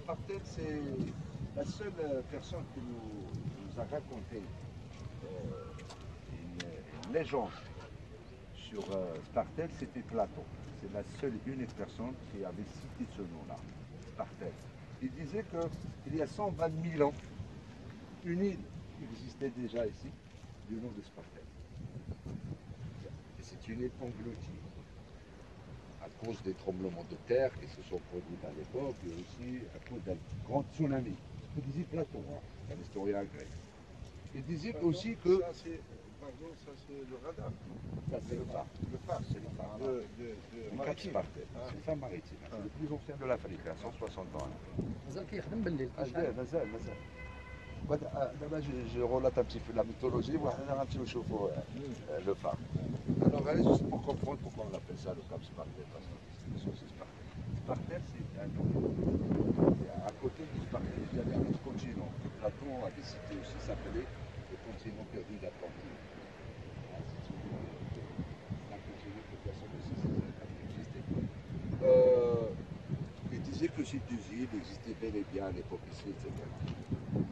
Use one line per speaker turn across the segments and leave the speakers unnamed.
Spartel, c'est la seule personne qui nous a raconté une légende sur Spartel, c'était Platon. C'est la seule et unique personne qui avait cité ce nom-là, Spartel. Il disait qu'il y a 120 000 ans, une île existait déjà ici, du nom de Spartel. Et c'est une île engloutie à cause des tremblements de terre qui se sont produits à l'époque et aussi à cause d'un grand tsunami. Ce que disait Platon, un historien grec. Il disait aussi que...
Pardon, ça c'est le radar.
Ça c'est le phare. Le phare, c'est le phare. Le Cap Spartel. C'est le phare maritime. C'est le plus ancien de l'Afrique, à 160 ans.
مازال كيخدم بالليل.
مازال. D'abord, je relate un petit peu la mythologie, on va un petit peu chauffer le phare. Alors, allez juste pour comprendre pourquoi on appelle ça le Cap Spartel, parce que c'est Spartel. Spartel, c'est un nom. À côté du Spartel, il y avait un autre continent que Platon a décidé aussi s'appeler le continent perdu d'Atlantide. C'est un continent que personne ne sait si existait. Il disait que ces deux îles existaient bel et bien à l'époque ici, etc.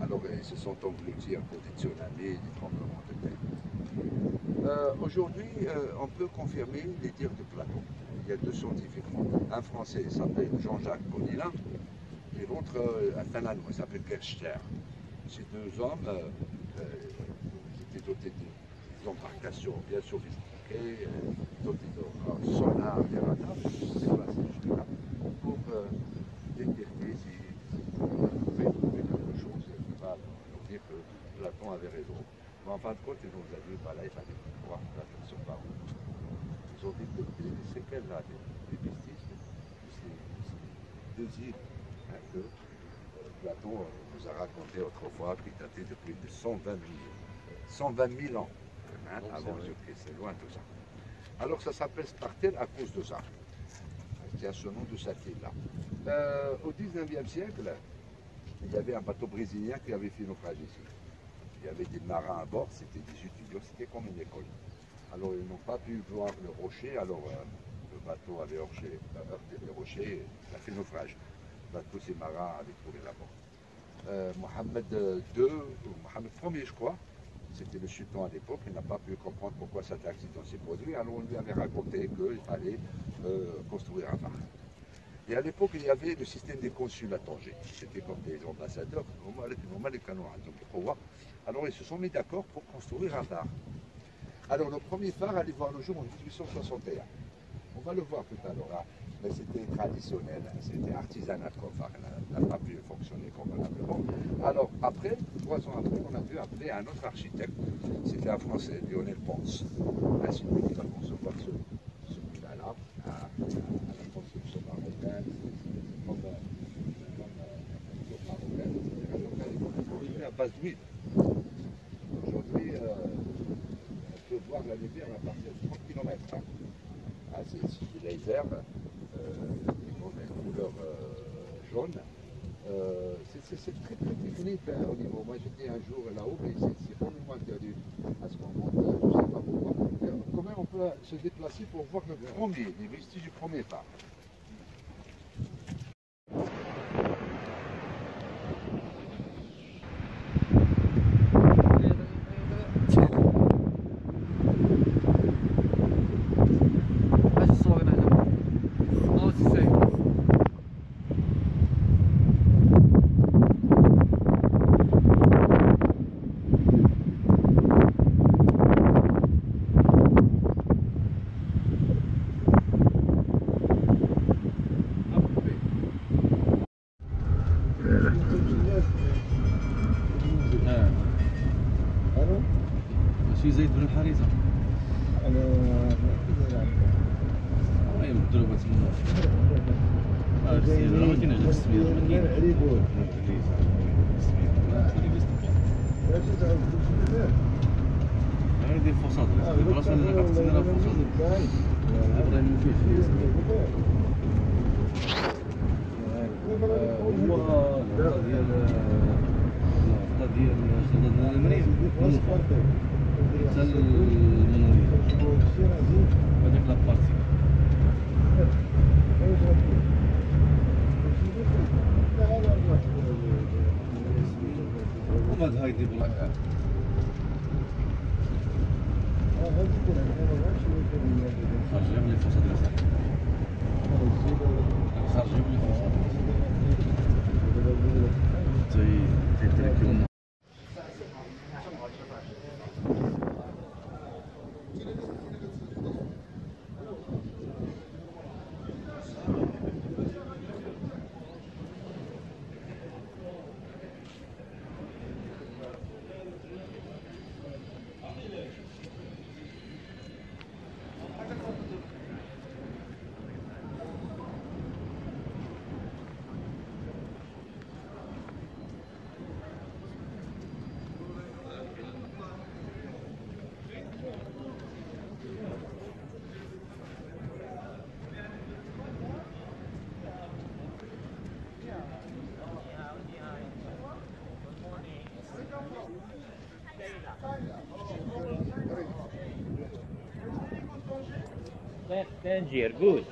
Alors ils se sont engloutis à cause des tsunamis et des tremblements de terre. Aujourd'hui, on peut confirmer les dires de Platon. Il y a deux scientifiques. Un français s'appelle Jean-Jacques Conilin et l'autre un Allemand s'appelle Gerster. Ces deux hommes étaient dotés d'embarcations bien sophistiquées, dotés de sonars, des radars, pour détecter si on pouvait trouver quelque chose qui va nous dire que Platon avait raison. Mais en fin de compte, ils nous ont dit, voilà, il fallait voir Platon sur parole. Ils ont dit que les séquelles là, des vestiges de ces deux îles que Platon nous a raconté autrefois, qui dataient de plus de 120 000 ans avant Jésus-Christ. C'est loin tout ça. Alors ça s'appelle Spartel à cause de ça. Il y a ce nom de cette île-là. Au 19e siècle, il y avait un bateau brésilien qui avait fait naufrage ici. Il y avait des marins à bord, c'était des étudiants, c'était comme une école. Alors ils n'ont pas pu voir le rocher, alors le bateau avait heurté les rochers, il a fait naufrage. Tous ces marins avaient trouvé la mort. Mohamed II, ou Mohamed Ier, je crois, c'était le sultan à l'époque, il n'a pas pu comprendre pourquoi cet accident s'est produit, alors on lui avait raconté qu'il fallait construire un phare. Et à l'époque, il y avait le système des consuls à Tanger. C'était comme des ambassadeurs, alors ils se sont mis d'accord pour construire un phare. Alors le premier phare allait voir le jour en 1861. On va le voir tout à l'heure, mais c'était traditionnel, c'était artisanal comme phare, n'a pas pu fonctionner convenablement. Alors après, 3 ans après, on a pu appeler un autre architecte, c'était un Français, Lionel Pons. Ainsi qu'il va concevoir celui-là, à la construction marocaine, comme marocaine, etc. À base d'huile. Aujourd'hui, on peut voir la lumière à partir de 30 km. C'est des lasers, qui ont une couleur jaune. C'est très technique au niveau. Moi j'étais un jour là-haut, mais c'est complètement interdit à ce moment. Je ne sais pas pourquoi. Comment on peut se déplacer pour voir les vestiges du premier phare.
شي زايد بن الحريزه انا اي مضروبه تما ما كاين على السمير ما كاين عليه بول هذه الفصاد البلاصه اللي كتسمى لها الفصاد ابراهيم فيه هو ديال خضر المريم حتى المنوريه هذيك لابارتي ما هاي دي بلا خرج من الفرصة ديال خرج من الفرصة تيتركيونا
Tangier, good.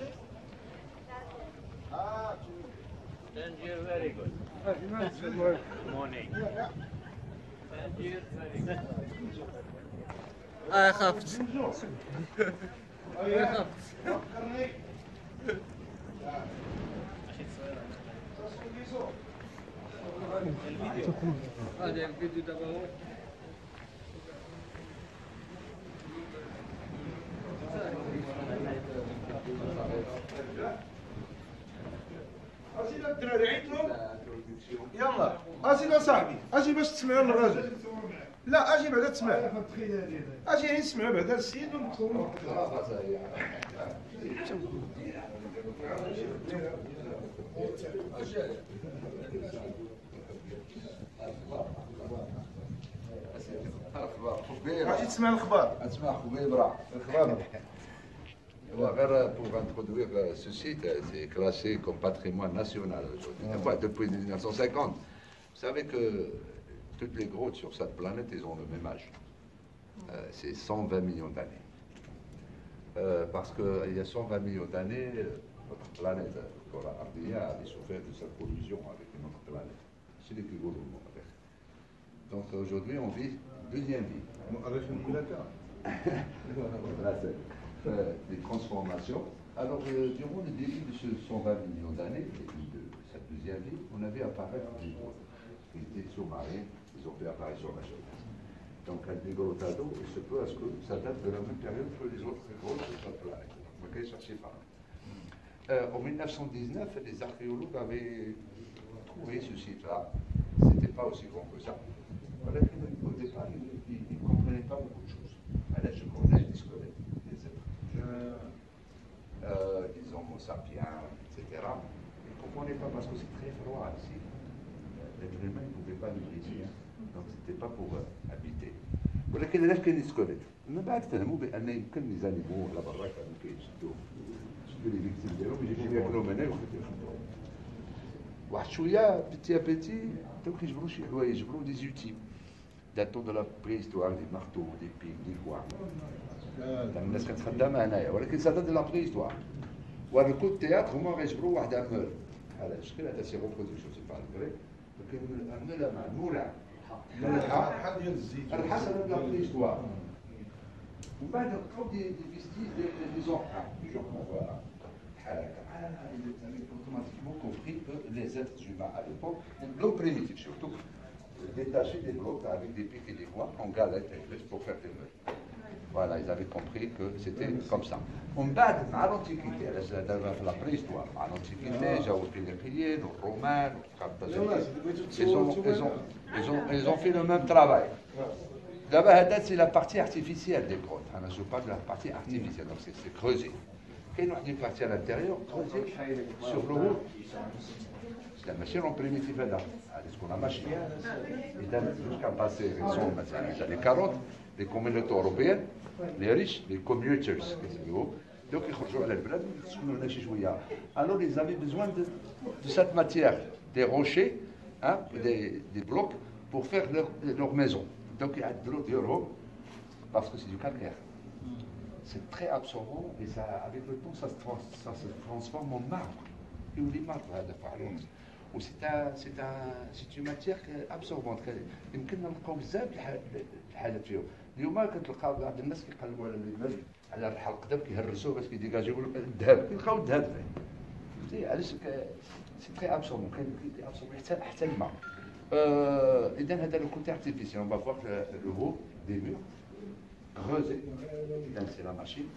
Tangier, very good. Morning. Tangier, very good.
خفت خفت هذا الفيديو دابا هو
اجي الدراري عيطلو يلا اجي صاحبي اجي باش تسمعوا الراجل لا اجي بعدا تسمع اجي غير نسمعوا بعدا السيد وندخلوا اجي تسمع الاخبار
اسمع خويا برا
الاخبار
Pour introduire ce site, c'est classé comme patrimoine national depuis 1950. Vous savez que toutes les grottes sur cette planète, elles ont le même âge. C'est 120 millions d'années. Parce qu'il y a 120 millions d'années, notre planète, Ardia, avait souffert de cette collision avec une autre planète. C'est les plus gros du monde. Donc aujourd'hui, on vit une deuxième vie. Des transformations. Alors, durant le début de ce 120 millions d'années, de cette deuxième vie, on avait apparaître des grottes qui étaient sous-marines, ils ont fait apparition sur la surface. Donc, un dégrottado, il se peut à ce que ça date de la même période que les autres grottes de cette planète. Ok, cherchez pas. En 1919, les archéologues avaient trouvé ce site-là. C'était pas aussi grand que ça. Voilà, au départ, ils ne comprenaient pas beaucoup de choses. Là, je connais des squelettes. Des homo sapiens, etc. Ils ne comprenaient pas parce que c'est très froid ici. L'être humain ne pouvait pas vivre ici, donc ce n'était pas pour habiter. ولكن علاش كاين السكوليت؟ من بعد فهموا بان يمكن لي زانيمو ولا برا كانوا كيشدوا لي فيكتيم ديالهم يجيو ياكلوا من هنا ويخدموا يخدموا. واحد شويه بيتي بيتي بداو كيجبروا شي حوايج يجبروا دي زوتي داتون دو لا بريستوار دي مارتو دي بيك دي كوا. الناس كانت خدامه هنايا ولكن سا دات لا بريستوار. والكو التياتر هما غيجبروا واحد عمل بحال هذا الشكل هذا سي ريبرودكسيون سي با الكري ولكن عمل مع المولع
الحال ديال الزيت
على حسب لا بريستوار. ومن بعد لقاو دي فيستيج دي زومبران فوالا بحال هكا automatiquement compris que les êtres humains à l'époque, l'homme primitif surtout, détachaient des blocs avec des pics et des coins en galette pour faire des meules. Voilà, ils avaient compris que c'était comme ça. On bat à l'Antiquité, la préhistoire, à l'Antiquité, j'ai oublié les piliers, les Romains, ils ont fait le même travail. D'abord, c'est la partie artificielle des grottes. Je parle de la partie artificielle, donc c'est creusé. Il y a une partie à l'intérieur, creusée sur le haut. C'est la machine en primitive là. C'est ce qu'on a machine. Et jusqu'à passer les carottes, les communautés européennes, les riches, les commuters, donc ils rejoignent à l'Alblad, alors ils avaient besoin de cette matière, des rochers, hein, des blocs, pour faire leur maison. Donc il y a de l'eau, parce que c'est du calcaire. C'est très absorbant et ça, avec le temps, ça se transforme en marbre. Et on dit marbre, سي ماتيغ ابسوربونت. يمكن نلقاو بزاف الحالات فيهم. اليوم كتلقاو بعض الناس كيقلبوا على الحلق دابا كيهرسوه باش كيديكاجيو الذهب، كيلقاو الذهب فيه. فهمتي علاش سي تري ابسوربون، كاين ابسوربون حتى الماء. اذا هذا لو كوتي ارتيفيسيال. اون فوا لو هو دي مور creusé. C'est la machine.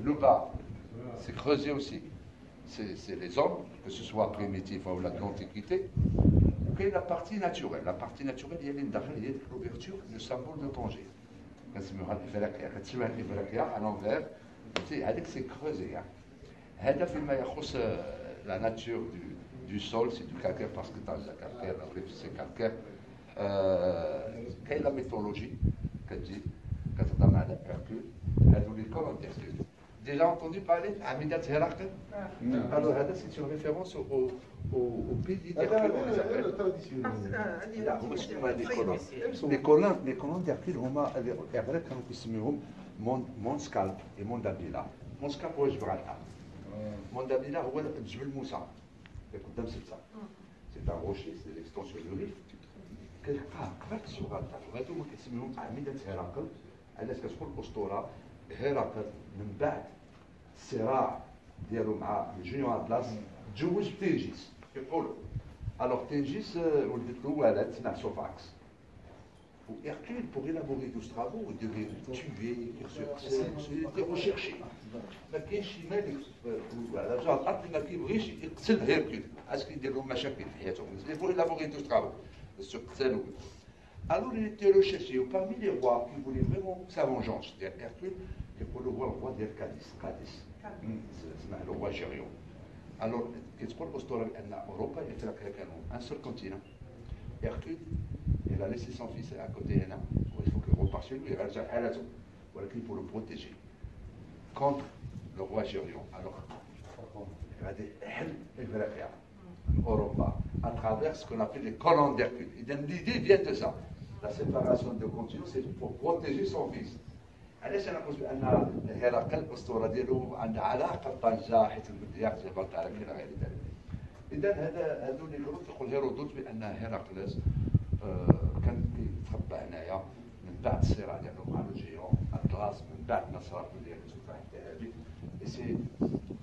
Le bas, c'est creusé aussi. C'est les hommes, que ce soit primitif ou de l'Antiquité. Et la partie naturelle. La partie naturelle, il y a l'ouverture, le symbole de Tanger. À l'envers, c'est creusé. La nature du sol, c'est du calcaire, parce que dans le calcaire, c'est calcaire. Quelle est la mythologie? Déjà entendu parler d'Amidat Héracle? Alors, c'est une référence au pays d'Hercule. Les colons d'Hercule, كانوا يسميهم مونسكالب et موندابيلا. مونسكالب هو جبرالتار. موندابيلا هو جبل موسى اللي قدام سبسة. C'est un rocher, c'est l'extension du rift. كتلقاه قبل جبرالتار. وهذو هما كيسميهم أعمدة هرقل. علاش كتقول الأسطورة هرقل من بعد الصراع ديالو مع الجنيو أطلس تزوج بتنجيس كيقولوا. Alors تنجيس ولدت له ولد سماه سوفاكس. Hercule, pour élaborer 12 travaux, il devait tuer, c'était recherché. ما كاينش شي ملك على وجه الارض ما كيبغيش يقتل هيركول، علاش كيدير لهم مشاكل في حياتهم. Il faut élaborer 12 travaux. Alors il était recherché parmi les rois qui voulaient vraiment sa vengeance. Hercule, il faut le roi d'Ercadis, c'est le roi Gérion. Alors, qu'est-ce qu'on peut dire en Europe? Il y a un seul continent. Hercule, il a laissé son fils à côté de là. Il faut qu'il reparte chez lui, il va à la zone. Voilà qu'il faut le protéger contre le roi Gérion. Alors, il va dire Europe à travers ce qu'on appelle les colonnes d'Hercule. L'idée vient de ça. La séparation de continent, c'est pour protéger son fils. علاش انا قلت بان هرقل الاسطوره ديالو عندها علاقه بطنجه حيت المدياق جبلت على الى غير ذلك. اذا هذو اللي يقول هيرودوت بان هرقلس كان كيتخبى هنايا من بعد الصراع ديالو مع الجيون اطلس، من بعد نصر ديالو سوف الذهبي.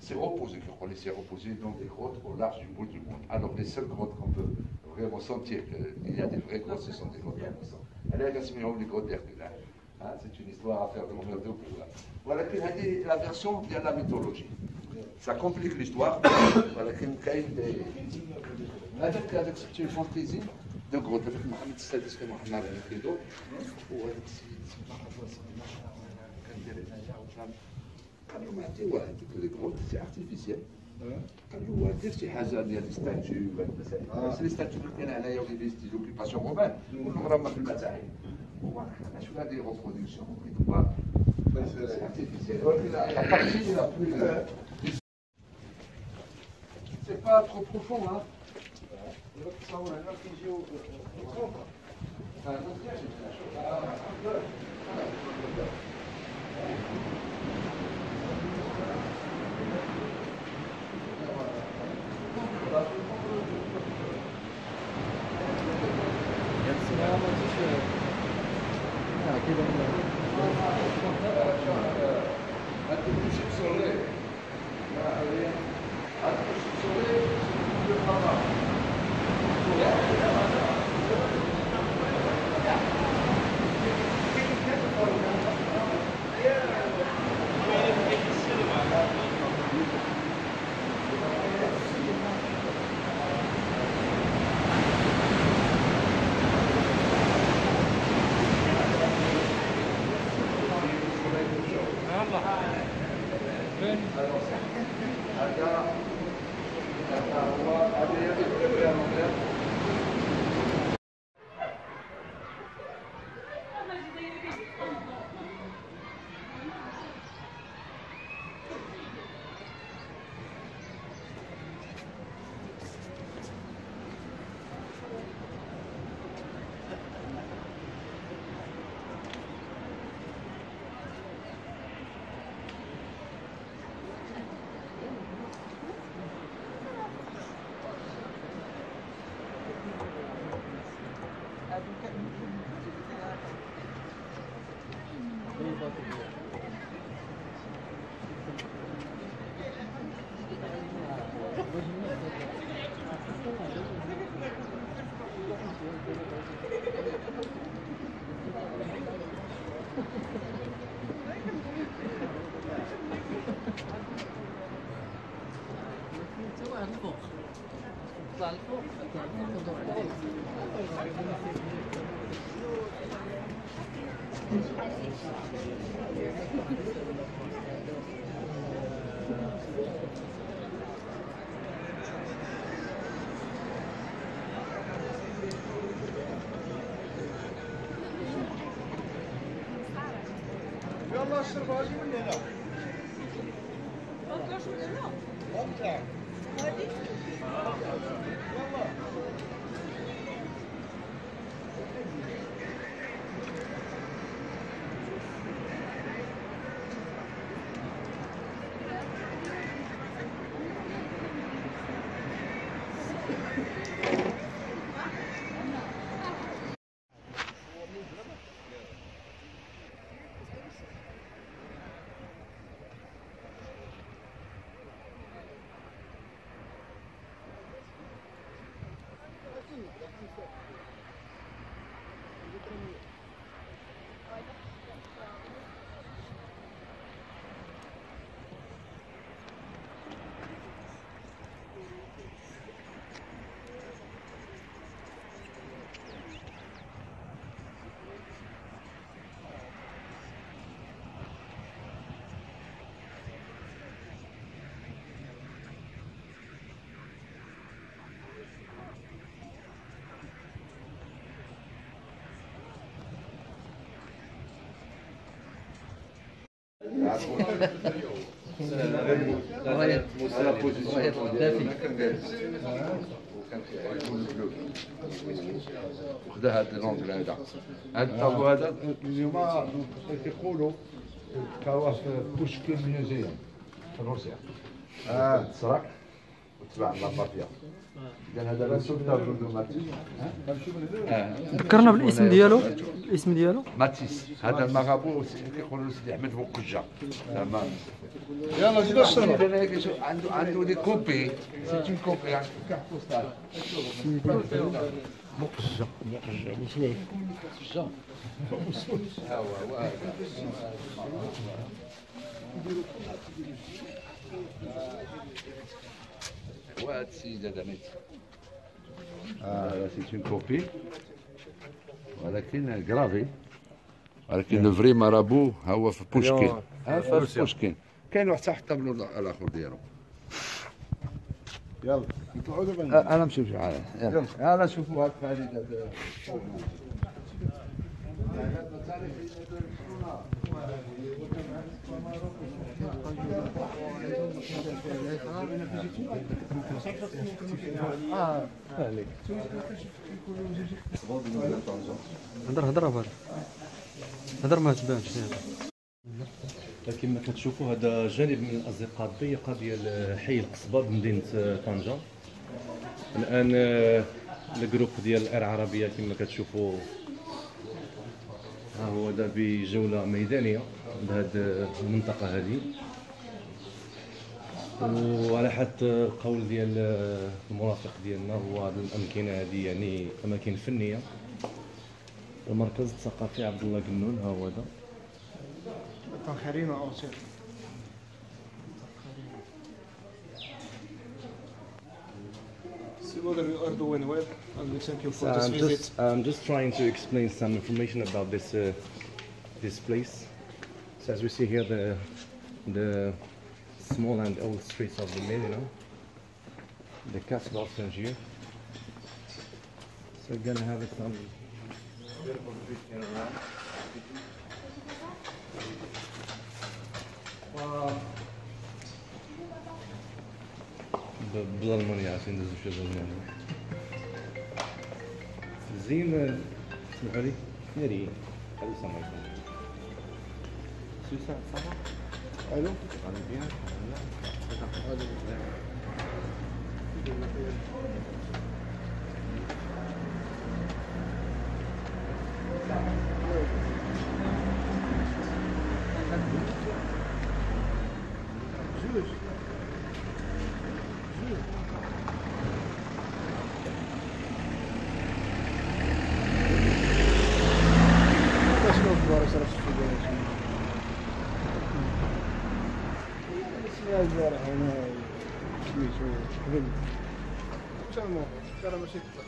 C'est reposé, c'est reposé dans des grottes au large du bout du monde. Alors les seules grottes qu'on peut vraiment sentir qu'il y a des vraies grottes, ce sont des grottes d'Hercule. Alors les grottes d'Hercule. C'est une histoire à faire de l'honneur de vous. Voilà, la version de la mythologie. Ça complique l'histoire. Voilà, c'est une fantaisie de grottes. Mohamed Sadis et Mohamed Al-Khido. قالوا ما عندي واحد لي كروت سي ارتيفيسيال. قالوا دير شي حاجه ديال الستاتيو وهاد المسائل. بس لي ستاتيو كاين هنايا ولي فيستيج اوكيباسيون رومان كلهم راهم في المتاحف. هو شوف هذه ريبرودكسيون سي ارتيفيسيال. ولكن لا بارتي لا بلو سي با ترو بروفون ها. تصور هنا كيجيو
يلا اشرب هاجي ولا لا؟ اطلع يلا
وخذ هذا اللونجل هذا الطابو هذا اليوم كيقولوا كاوا في بوشكين ميوزيوم في روسيا تسرق وتباع لابافيا قال هذا لا سلطه بردوماتي
ذكرنا بالاسم ديالو الاسم ديالو
ماتيس هذا المغابو يقولوا سيدي احمد بوكجا زعما
يلا زيد اشرب
عنده دي كوبي سيتي كوبي عنده كارت بوستال
مقجة يعني شنو
وهذا السيد هذا ميت سيتي كوبي ولكن كرافي ولكن لو فري مارابو هو في بوشكين في بوشكين كاين واحد حتى الطابلو الاخر ديالو
يلا نطلعوا دابا
انا نمشيو شحال يلا نشوفوا هاد هذه
هضر ما تبانش
كما كتشوفوا هذا جانب من الاصدقاء الضيقه ديال حي القصبه بمدينه طنجه. الان الجروب ديال الار عربيه كما كتشوفوا ها هو دا بجوله ميدانيه بهذه المنطقه هذه، وعلى حد القول ديال المرافق ديالنا هو هذه الامكنه هذه يعني اماكن فنيه. المركز الثقافي عبد الله قنون ها هو هذا.
خلينا اوصل. See what you are doing well, and we thank you for this visit.
I'm just trying to explain some information about this place. So as we see here, the small and old streets of the Medina, the castle of Tangier. So we're gonna have some beautiful streets here around. بالألمانية عشان ندوزو شوية بالألمانية. زين اسمحوا لي ناري هذا السلام عليكم. سويسرا صح؟
الو تمام ترى ماشي كثر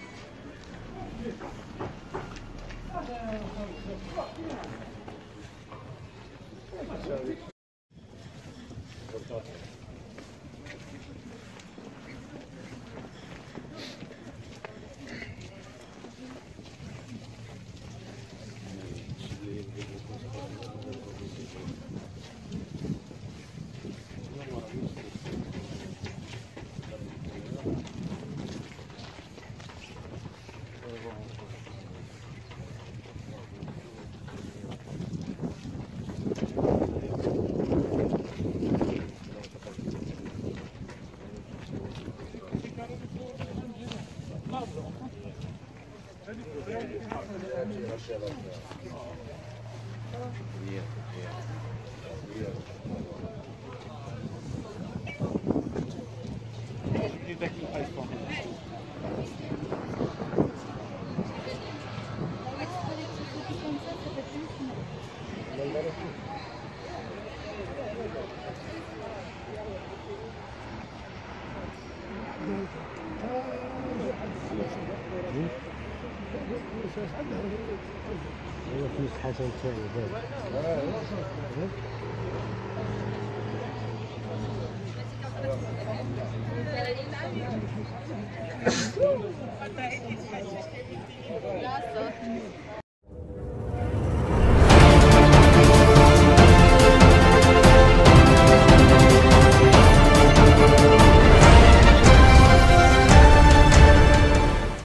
فلوس حسن تاعي